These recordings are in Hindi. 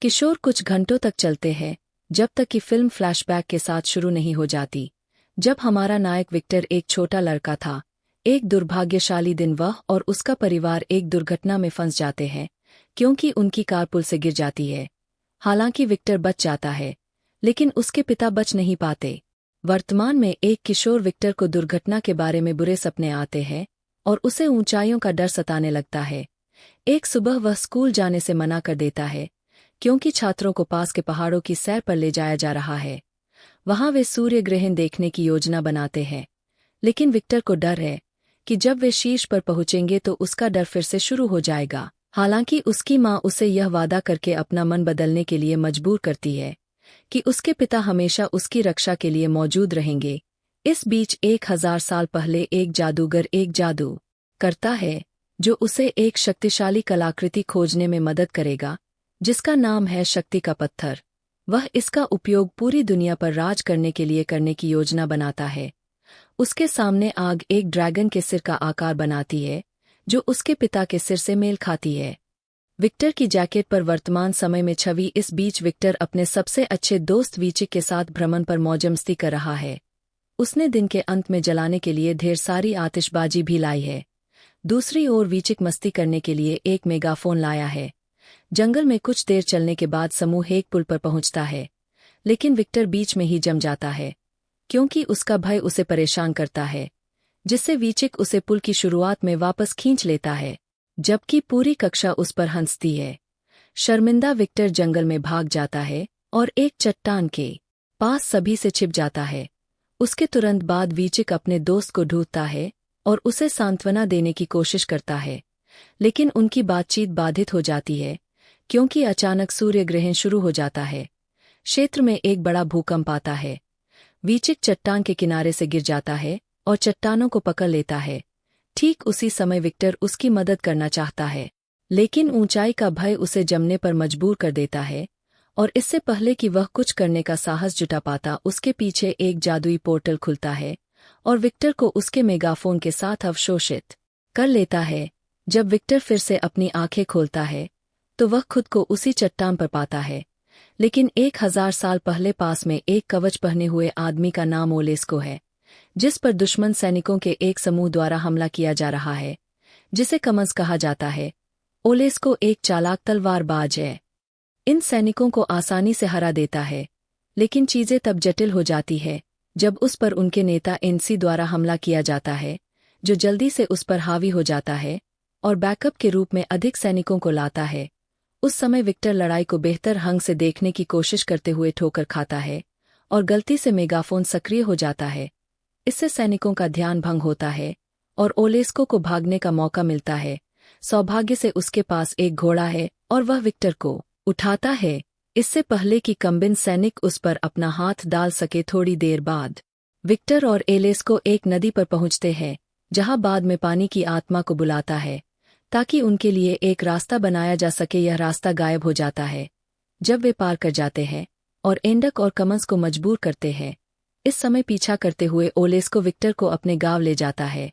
किशोर कुछ घंटों तक चलते हैं, जब तक कि फिल्म फ्लैशबैक के साथ शुरू नहीं हो जाती। जब हमारा नायक विक्टर एक छोटा लड़का था, एक दुर्भाग्यशाली दिन वह और उसका परिवार एक दुर्घटना में फंस जाते हैं, क्योंकि उनकी कार पुल से गिर जाती है। हालांकि विक्टर बच जाता है, लेकिन उसके पिता बच नहीं पाते। वर्तमान में एक किशोर विक्टर को दुर्घटना के बारे में बुरे सपने आते हैं और उसे ऊंचाइयों का डर सताने लगता है। एक सुबह वह स्कूल जाने से मना कर देता है, क्योंकि छात्रों को पास के पहाड़ों की सैर पर ले जाया जा रहा है। वहां वे सूर्य ग्रहण देखने की योजना बनाते हैं, लेकिन विक्टर को डर है कि जब वे शीर्ष पर पहुंचेंगे तो उसका डर फिर से शुरू हो जाएगा। हालांकि उसकी मां उसे यह वादा करके अपना मन बदलने के लिए मजबूर करती है कि उसके पिता हमेशा उसकी रक्षा के लिए मौजूद रहेंगे। इस बीच 1000 साल पहले एक जादूगर एक जादू करता है, जो उसे एक शक्तिशाली कलाकृति खोजने में मदद करेगा, जिसका नाम है शक्ति का पत्थर। वह इसका उपयोग पूरी दुनिया पर राज करने के लिए करने की योजना बनाता है। उसके सामने आग एक ड्रैगन के सिर का आकार बनाती है, जो उसके पिता के सिर से मेल खाती है। विक्टर की जैकेट पर वर्तमान समय में छवि। इस बीच विक्टर अपने सबसे अच्छे दोस्त वीचिक के साथ भ्रमण पर मौजमस्ती कर रहा है। उसने दिन के अंत में जलाने के लिए ढेर सारी आतिशबाजी भी लाई है। दूसरी ओर वीचिक मस्ती करने के लिए एक मेगाफोन लाया है। जंगल में कुछ देर चलने के बाद समूह एक पुल पर पहुंचता है, लेकिन विक्टर बीच में ही जम जाता है, क्योंकि उसका भय उसे परेशान करता है, जिससे वीचिक उसे पुल की शुरुआत में वापस खींच लेता है, जबकि पूरी कक्षा उस पर हंसती है। शर्मिंदा विक्टर जंगल में भाग जाता है और एक चट्टान के पास सभी से छिप जाता है। उसके तुरंत बाद वीचिक अपने दोस्त को ढूंढता है और उसे सांत्वना देने की कोशिश करता है, लेकिन उनकी बातचीत बाधित हो जाती है, क्योंकि अचानक सूर्य ग्रहण शुरू हो जाता है। क्षेत्र में एक बड़ा भूकंप आता है। वीचिक चट्टान के किनारे से गिर जाता है और चट्टानों को पकड़ लेता है। ठीक उसी समय विक्टर उसकी मदद करना चाहता है, लेकिन ऊंचाई का भय उसे जमने पर मजबूर कर देता है, और इससे पहले कि वह कुछ करने का साहस जुटा पाता, उसके पीछे एक जादुई पोर्टल खुलता है और विक्टर को उसके मेगाफोन के साथ अवशोषित कर लेता है। जब विक्टर फिर से अपनी आंखें खोलता है, तो वह खुद को उसी चट्टान पर पाता है, लेकिन 1000 साल पहले पास में एक कवच पहने हुए आदमी का नाम ओलेस्को है, जिस पर दुश्मन सैनिकों के एक समूह द्वारा हमला किया जा रहा है, जिसे कमज कहा जाता है। ओलेस्को एक चालाक तलवारबाज है। इन सैनिकों को आसानी से हरा देता है, लेकिन चीजें तब जटिल हो जाती है जब उस पर उनके नेता एनसी द्वारा हमला किया जाता है, जो जल्दी से उस पर हावी हो जाता है और बैकअप के रूप में अधिक सैनिकों को लाता है। उस समय विक्टर लड़ाई को बेहतर ढंग से देखने की कोशिश करते हुए ठोकर खाता है और गलती से मेगाफोन सक्रिय हो जाता है। इससे सैनिकों का ध्यान भंग होता है और ओलेस्को को भागने का मौका मिलता है। सौभाग्य से उसके पास एक घोड़ा है और वह विक्टर को उठाता है, इससे पहले कि कम्बिन सैनिक उस पर अपना हाथ डाल सके। थोड़ी देर बाद विक्टर और ओलेस्को एक नदी पर पहुंचते हैं, जहां बाद में पानी की आत्मा को बुलाता है ताकि उनके लिए एक रास्ता बनाया जा सके। यह रास्ता गायब हो जाता है जब वे पार कर जाते हैं और एंडक और कमंस को मजबूर करते हैं। इस समय पीछा करते हुए ओलेस्को विक्टर को अपने गांव ले जाता है,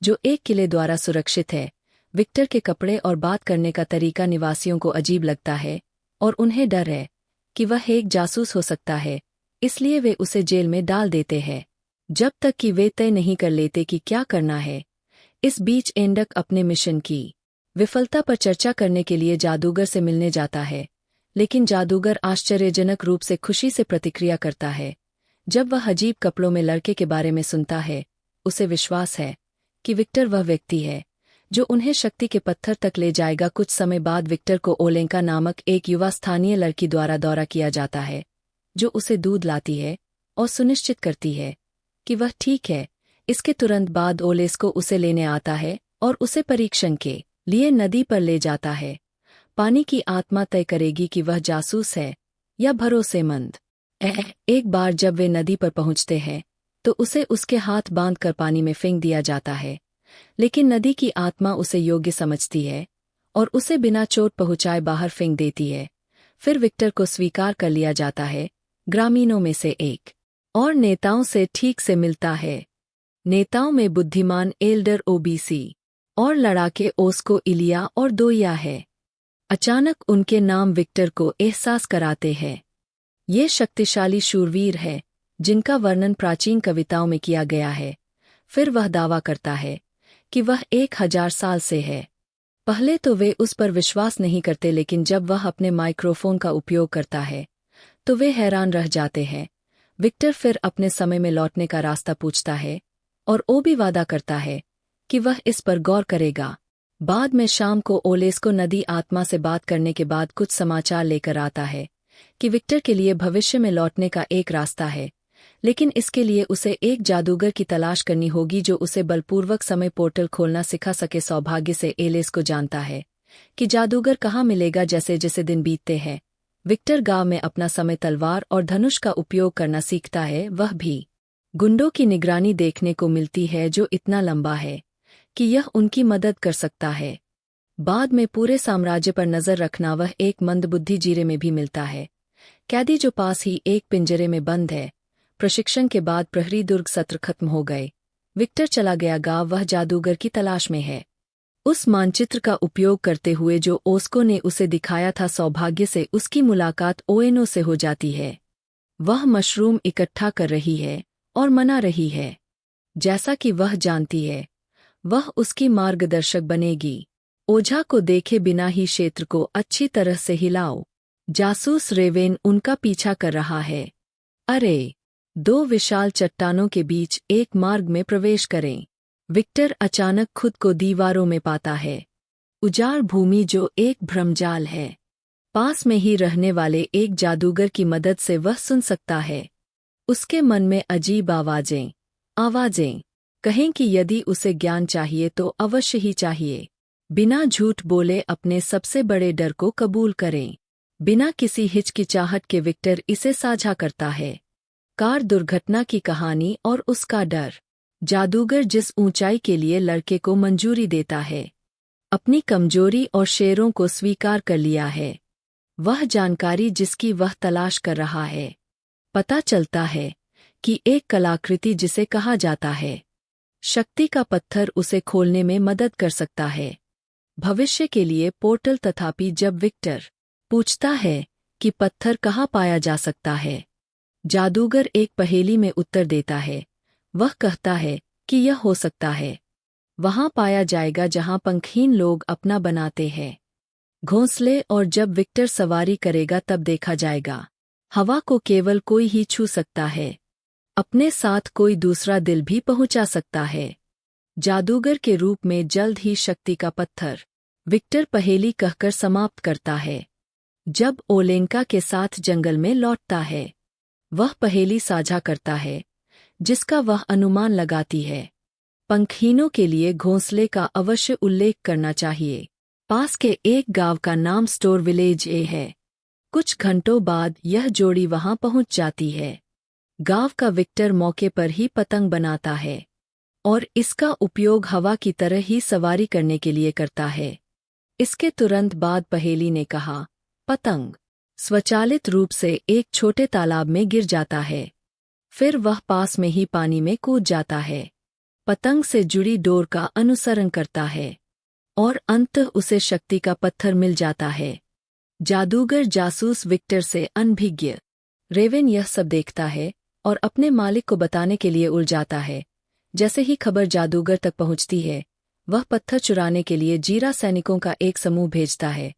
जो एक किले द्वारा सुरक्षित है। विक्टर के कपड़े और बात करने का तरीका निवासियों को अजीब लगता है और उन्हें डर है कि वह एक जासूस हो सकता है, इसलिए वे उसे जेल में डाल देते हैं, जब तक कि वे तय नहीं कर लेते कि क्या करना है। इस बीच एंडक अपने मिशन की विफलता पर चर्चा करने के लिए जादूगर से मिलने जाता है, लेकिन जादूगर आश्चर्यजनक रूप से खुशी से प्रतिक्रिया करता है। जब वह अजीब कपड़ों में लड़के के बारे में सुनता है, उसे विश्वास है कि विक्टर वह व्यक्ति है जो उन्हें शक्ति के पत्थर तक ले जाएगा। कुछ समय बाद विक्टर को ओलेंका नामक एक युवा स्थानीय लड़की द्वारा दौरा किया जाता है, जो उसे दूध लाती है और सुनिश्चित करती है कि वह ठीक है। इसके तुरंत बाद ओलेस्को उसे लेने आता है और उसे परीक्षण के लिए नदी पर ले जाता है। पानी की आत्मा तय करेगी कि वह जासूस है या भरोसेमंद। एक बार जब वे नदी पर पहुंचते हैं, तो उसे उसके हाथ बांधकर पानी में फेंक दिया जाता है, लेकिन नदी की आत्मा उसे योग्य समझती है और उसे बिना चोट पहुंचाए बाहर फेंक देती है। फिर विक्टर को स्वीकार कर लिया जाता है। ग्रामीणों में से एक और नेताओं से ठीक से मिलता है। नेताओं में बुद्धिमान एल्डर ओबीसी और लड़ाके ओस्को इलिया और दोइया है। अचानक उनके नाम विक्टर को एहसास कराते हैं। ये शक्तिशाली शूरवीर है जिनका वर्णन प्राचीन कविताओं में किया गया है। फिर वह दावा करता है कि वह 1000 साल से है। पहले तो वे उस पर विश्वास नहीं करते, लेकिन जब वह अपने माइक्रोफोन का उपयोग करता है तो वे हैरान रह जाते हैं। विक्टर फिर अपने समय में लौटने का रास्ता पूछता है और वो भी वादा करता है कि वह इस पर गौर करेगा। बाद में शाम को ओलेस्को नदी आत्मा से बात करने के बाद कुछ समाचार लेकर आता है कि विक्टर के लिए भविष्य में लौटने का एक रास्ता है, लेकिन इसके लिए उसे एक जादूगर की तलाश करनी होगी जो उसे बलपूर्वक समय पोर्टल खोलना सिखा सके। सौभाग्य से ओलेस्को जानता है कि जादूगर कहाँ मिलेगा। जैसे जैसे दिन बीतते हैं, विक्टर गांव में अपना समय तलवार और धनुष का उपयोग करना सीखता है। वह भी गुंडों की निगरानी देखने को मिलती है जो इतना लंबा है कि यह उनकी मदद कर सकता है। बाद में पूरे साम्राज्य पर नजर रखना वह एक मंदबुद्धि जीरे में भी मिलता है, कैदी जो पास ही एक पिंजरे में बंद है। प्रशिक्षण के बाद प्रहरी दुर्ग सत्र खत्म हो गए। विक्टर चला गया गांव। वह जादूगर की तलाश में है, उस मानचित्र का उपयोग करते हुए जो ओस्को ने उसे दिखाया था। सौभाग्य से उसकी मुलाकात ओएनो से हो जाती है। वह मशरूम इकट्ठा कर रही है और मना रही है। जैसा कि वह जानती है, वह उसकी मार्गदर्शक बनेगी। ओझा को देखे बिना ही क्षेत्र को अच्छी तरह से हिलाओ। जासूस रेवेन उनका पीछा कर रहा है। अरे, दो विशाल चट्टानों के बीच एक मार्ग में प्रवेश करें। विक्टर अचानक खुद को दीवारों में पाता है। उजाड़ भूमि जो एक भ्रमजाल है। पास में ही रहने वाले एक जादूगर की मदद से वह सुन सकता है। उसके मन में अजीब आवाजें कहें कि यदि उसे ज्ञान चाहिए तो अवश्य ही चाहिए। बिना झूठ बोले अपने सबसे बड़े डर को कबूल करें। बिना किसी हिचकिचाहट के विक्टर इसे साझा करता है। कार दुर्घटना की कहानी और उसका डर। जादूगर जिस ऊंचाई के लिए लड़के को मंजूरी देता है, अपनी कमजोरी और शेरों को स्वीकार कर लिया है। वह जानकारी जिसकी वह तलाश कर रहा है। पता चलता है कि एक कलाकृति जिसे कहा जाता है शक्ति का पत्थर उसे खोलने में मदद कर सकता है, भविष्य के लिए पोर्टल। तथापि जब विक्टर पूछता है कि पत्थर कहाँ पाया जा सकता है, जादूगर एक पहेली में उत्तर देता है। वह कहता है कि यह हो सकता है वहां पाया जाएगा जहां पंखहीन लोग अपना बनाते हैं घोंसले, और जब विक्टर सवारी करेगा तब देखा जाएगा हवा को केवल कोई ही छू सकता है, अपने साथ कोई दूसरा दिल भी पहुंचा सकता है। जादूगर के रूप में जल्द ही शक्ति का पत्थर। विक्टर पहेली कहकर समाप्त करता है। जब ओलेंका के साथ जंगल में लौटता है, वह पहेली साझा करता है जिसका वह अनुमान लगाती है। पंखहीनों के लिए घोंसले का अवश्य उल्लेख करना चाहिए। पास के एक गांव का नाम स्टोर विलेज है। कुछ घंटों बाद यह जोड़ी वहां पहुंच जाती है। गांव का विक्टर मौके पर ही पतंग बनाता है और इसका उपयोग हवा की तरह ही सवारी करने के लिए करता है। इसके तुरंत बाद पहेली ने कहा, पतंग स्वचालित रूप से एक छोटे तालाब में गिर जाता है। फिर वह पास में ही पानी में कूद जाता है, पतंग से जुड़ी डोर का अनुसरण करता है और अंततः उसे शक्ति का पत्थर मिल जाता है। जादूगर जासूस विक्टर से अनभिज्ञ। रेवेन यह सब देखता है और अपने मालिक को बताने के लिए उलझाता है। जैसे ही खबर जादूगर तक पहुंचती है, वह पत्थर चुराने के लिए जीरा सैनिकों का एक समूह भेजता है।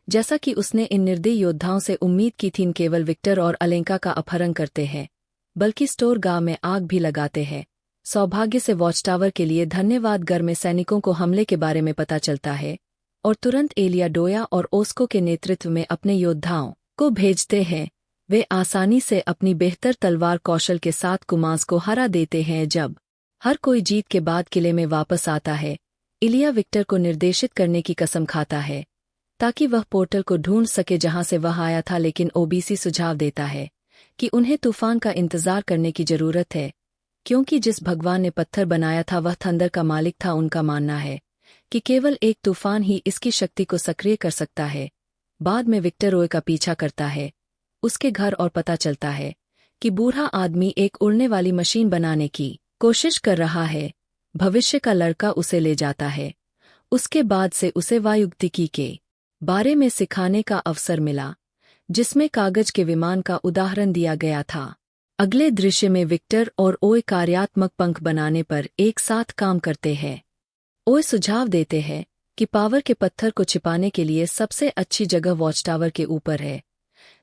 जैसा कि उसने इन निर्दयी योद्धाओं से उम्मीद की थी, केवल विक्टर और अलेंका का अपहरण करते हैं, बल्कि स्टोर गांव में आग भी लगाते हैं। सौभाग्य से वॉच टावर के लिए धन्यवाद घर में सैनिकों को हमले के बारे में पता चलता है और तुरंत एलियाडोया और ओस्को के नेतृत्व में अपने योद्धाओं को भेजते हैं। वे आसानी से अपनी बेहतर तलवार कौशल के साथ कुमांस को हरा देते हैं। जब हर कोई जीत के बाद किले में वापस आता है, इलिया विक्टर को निर्देशित करने की कसम खाता है ताकि वह पोर्टल को ढूंढ सके जहां से वह आया था, लेकिन ओबीसी सुझाव देता है कि उन्हें तूफान का इंतजार करने की जरूरत है, क्योंकि जिस भगवान ने पत्थर बनाया था वह थंडर का मालिक था। उनका मानना है कि केवल एक तूफान ही इसकी शक्ति को सक्रिय कर सकता है। बाद में विक्टर ओए का पीछा करता है, उसके घर, और पता चलता है कि बूढ़ा आदमी एक उड़ने वाली मशीन बनाने की कोशिश कर रहा है। भविष्य का लड़का उसे ले जाता है। उसके बाद से उसे वायुगतिकी के बारे में सिखाने का अवसर मिला, जिसमें कागज के विमान का उदाहरण दिया गया था। अगले दृश्य में विक्टर और ओए कार्यात्मक पंख बनाने पर एक साथ काम करते हैं। ओए सुझाव देते हैं कि पावर के पत्थर को छिपाने के लिए सबसे अच्छी जगह वॉच टावर के ऊपर है,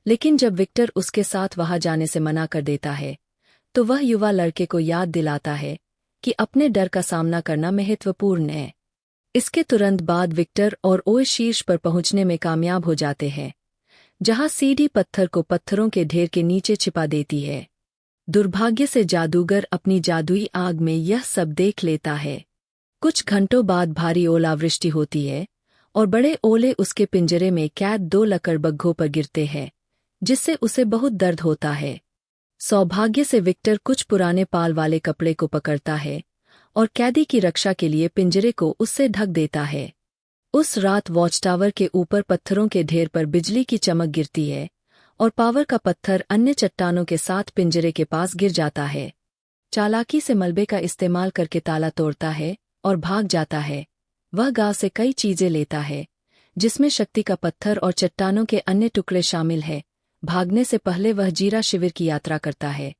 लेकिन जब विक्टर उसके साथ वहां जाने से मना कर देता है, तो वह युवा लड़के को याद दिलाता है कि अपने डर का सामना करना महत्वपूर्ण है। इसके तुरंत बाद विक्टर और ओए शीर्ष पर पहुंचने में कामयाब हो जाते हैं, जहां सीढ़ी पत्थर को पत्थरों के ढेर के नीचे छिपा देती है। दुर्भाग्य से जादूगर अपनी जादुई आग में यह सब देख लेता है। कुछ घंटों बाद भारी ओलावृष्टि होती है और बड़े ओले उसके पिंजरे में कैद 2 लकड़बग्घों पर गिरते हैं, जिससे उसे बहुत दर्द होता है। सौभाग्य से विक्टर कुछ पुराने पाल वाले कपड़े को पकड़ता है और कैदी की रक्षा के लिए पिंजरे को उससे ढक देता है। उस रात वॉच टावर के ऊपर पत्थरों के ढेर पर बिजली की चमक गिरती है और पावर का पत्थर अन्य चट्टानों के साथ पिंजरे के पास गिर जाता है। चालाकी से मलबे का इस्तेमाल करके ताला तोड़ता है और भाग जाता है। वह गांव से कई चीजें लेता है, जिसमें शक्ति का पत्थर और चट्टानों के अन्य टुकड़े शामिल हैं। भागने से पहले वह जीरा शिविर की यात्रा करता है,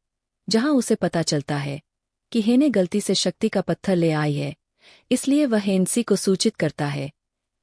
जहां उसे पता चलता है कि हेने गलती से शक्ति का पत्थर ले आई है। इसलिए वह हेन्सी को सूचित करता है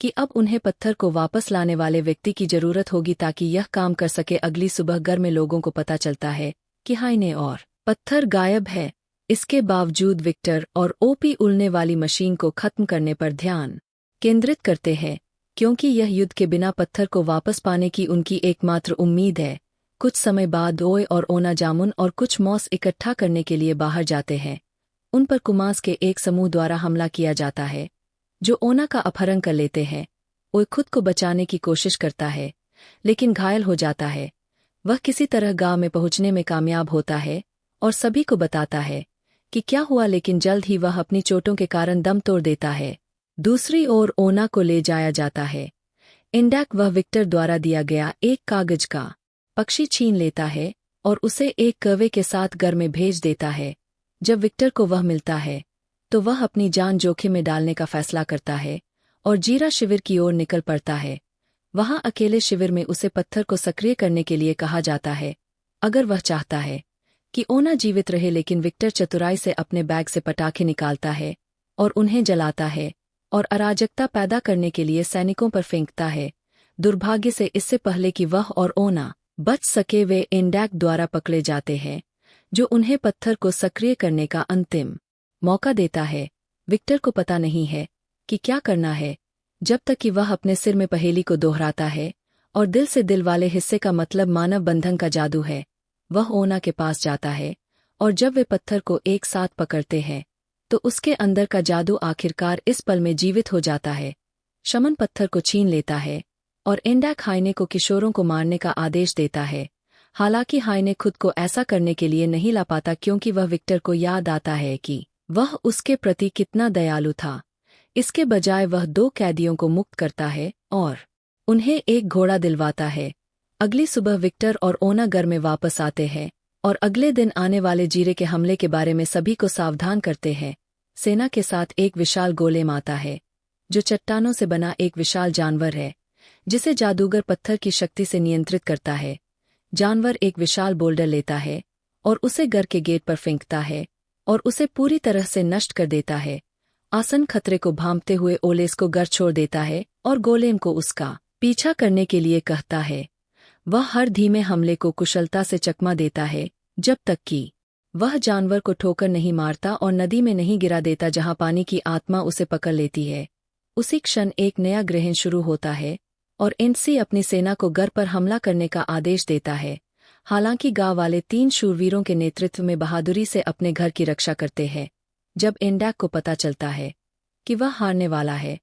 कि अब उन्हें पत्थर को वापस लाने वाले व्यक्ति की जरूरत होगी ताकि यह काम कर सके। अगली सुबह घर में लोगों को पता चलता है कि हाइने और पत्थर गायब है। इसके बावजूद विक्टर और ओपी उड़ने वाली मशीन को खत्म करने पर ध्यान केंद्रित करते हैं, क्योंकि यह युद्ध के बिना पत्थर को वापस पाने की उनकी एकमात्र उम्मीद है। कुछ समय बाद ओए और ओना जामुन और कुछ मॉस इकट्ठा करने के लिए बाहर जाते हैं। उन पर कुमास के एक समूह द्वारा हमला किया जाता है, जो ओना का अपहरण कर लेते हैं। ओए खुद को बचाने की कोशिश करता है, लेकिन घायल हो जाता है। वह किसी तरह गांव में पहुंचने में कामयाब होता है और सभी को बताता है कि क्या हुआ, लेकिन जल्द ही वह अपनी चोटों के कारण दम तोड़ देता है। दूसरी ओर ओना को ले जाया जाता है। इंडैक वह विक्टर द्वारा दिया गया एक कागज का पक्षी छीन लेता है और उसे एक कौवे के साथ घर में भेज देता है। जब विक्टर को वह मिलता है, तो वह अपनी जान जोखिम में डालने का फैसला करता है और जीरा शिविर की ओर निकल पड़ता है। वहां अकेले शिविर में उसे पत्थर को सक्रिय करने के लिए कहा जाता है, अगर वह चाहता है कि ओना जीवित रहे। लेकिन विक्टर चतुराई से अपने बैग से पटाखे निकालता है और उन्हें जलाता है और अराजकता पैदा करने के लिए सैनिकों पर फेंकता है। दुर्भाग्य से इससे पहले कि वह और ओना बच सके, वे इंडैक द्वारा पकड़े जाते हैं, जो उन्हें पत्थर को सक्रिय करने का अंतिम मौका देता है। विक्टर को पता नहीं है कि क्या करना है, जब तक कि वह अपने सिर में पहेली को दोहराता है और दिल से दिल वाले हिस्से का मतलब मानव बंधन का जादू है। वह ओना के पास जाता है और जब वे पत्थर को एक साथ पकड़ते हैं, तो उसके अंदर का जादू आखिरकार इस पल में जीवित हो जाता है। शमन पत्थर को छीन लेता है और इंडैक हाइने को किशोरों को मारने का आदेश देता है। हालांकि हाइने खुद को ऐसा करने के लिए नहीं ला पाता, क्योंकि वह विक्टर को याद आता है कि वह उसके प्रति कितना दयालु था। इसके बजाय वह 2 कैदियों को मुक्त करता है और उन्हें एक घोड़ा दिलवाता है। अगली सुबह विक्टर और ओना घर में वापस आते हैं और अगले दिन आने वाले जीरे के हमले के बारे में सभी को सावधान करते हैं। सेना के साथ एक विशाल गोलेम आता है, जो चट्टानों से बना एक विशाल जानवर है, जिसे जादूगर पत्थर की शक्ति से नियंत्रित करता है। जानवर एक विशाल बोल्डर लेता है और उसे घर के गेट पर फेंकता है और उसे पूरी तरह से नष्ट कर देता है। आसन खतरे को भांपते हुए ओलेस को घर छोड़ देता है और गोलेम को उसका पीछा करने के लिए कहता है। वह हर धीमे हमले को कुशलता से चकमा देता है, जब तक कि वह जानवर को ठोकर नहीं मारता और नदी में नहीं गिरा देता, जहां पानी की आत्मा उसे पकड़ लेती है। उसी क्षण एक नया ग्रहण शुरू होता है और एनसी अपनी सेना को घर पर हमला करने का आदेश देता है। हालांकि गांव वाले 3 शूरवीरों के नेतृत्व में बहादुरी से अपने घर की रक्षा करते हैं। जब इंडैक को पता चलता है कि वह हारने वाला है,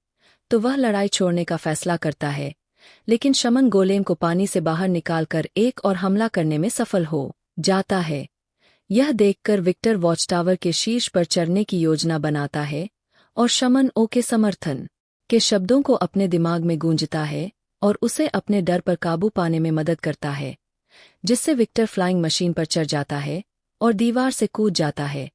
तो वह लड़ाई छोड़ने का फैसला करता है। लेकिन शमन गोलेम को पानी से बाहर निकालकर एक और हमला करने में सफल हो जाता है। यह देखकर विक्टर वॉच टावर के शीर्ष पर चढ़ने की योजना बनाता है और शमन ओ के समर्थन के शब्दों को अपने दिमाग में गूंजता है और उसे अपने डर पर काबू पाने में मदद करता है, जिससे विक्टर फ्लाइंग मशीन पर चढ़ जाता है और दीवार से कूद जाता है।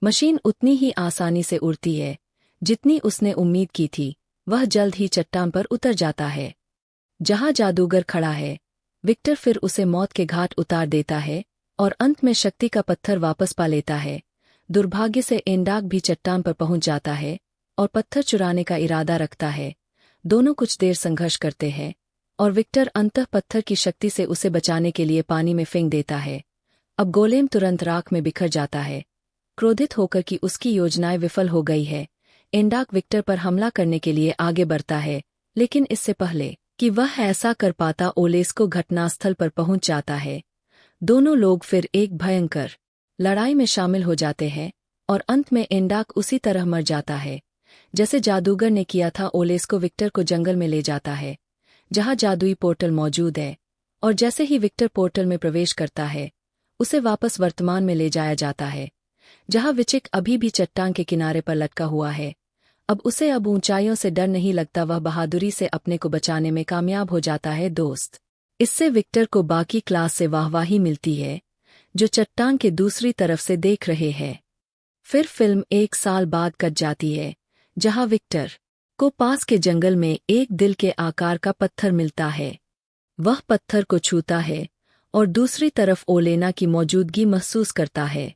मशीन उतनी ही आसानी से उड़ती है जितनी उसने उम्मीद की थी। वह जल्द ही चट्टान पर उतर जाता है। जहां जादूगर खड़ा है। विक्टर फिर उसे मौत के घाट उतार देता है और अंत में शक्ति का पत्थर वापस पा लेता है। दुर्भाग्य से एंडाक भी चट्टान पर पहुंच जाता है और पत्थर चुराने का इरादा रखता है। दोनों कुछ देर संघर्ष करते हैं और विक्टर अंततः पत्थर की शक्ति से उसे बचाने के लिए पानी में फेंक देता है। अब गोलेम तुरंत राख में बिखर जाता है, क्रोधित होकर कि उसकी योजनाएं विफल हो गई है। एंडाक विक्टर पर हमला करने के लिए आगे बढ़ता है, लेकिन इससे पहले कि वह ऐसा कर पाता ओलेस्को घटनास्थल पर पहुंच जाता है। दोनों लोग फिर एक भयंकर लड़ाई में शामिल हो जाते हैं और अंत में एंडाक उसी तरह मर जाता है जैसे जादूगर ने किया था। ओलेस्को विक्टर को जंगल में ले जाता है जहां जादुई पोर्टल मौजूद है, और जैसे ही विक्टर पोर्टल में प्रवेश करता है उसे वापस वर्तमान में ले जाया जाता है जहां विचिक अभी भी चट्टान के किनारे पर लटका हुआ है। अब ऊंचाइयों से डर नहीं लगता, वह बहादुरी से अपने को बचाने में कामयाब हो जाता है। दोस्त, इससे विक्टर को बाकी क्लास से वाहवाही मिलती है जो चट्टान के दूसरी तरफ से देख रहे हैं। फिर फिल्म 1 साल बाद कट जाती है जहां विक्टर को पास के जंगल में एक दिल के आकार का पत्थर मिलता है। वह पत्थर को छूता है और दूसरी तरफ ओलेना की मौजूदगी महसूस करता है।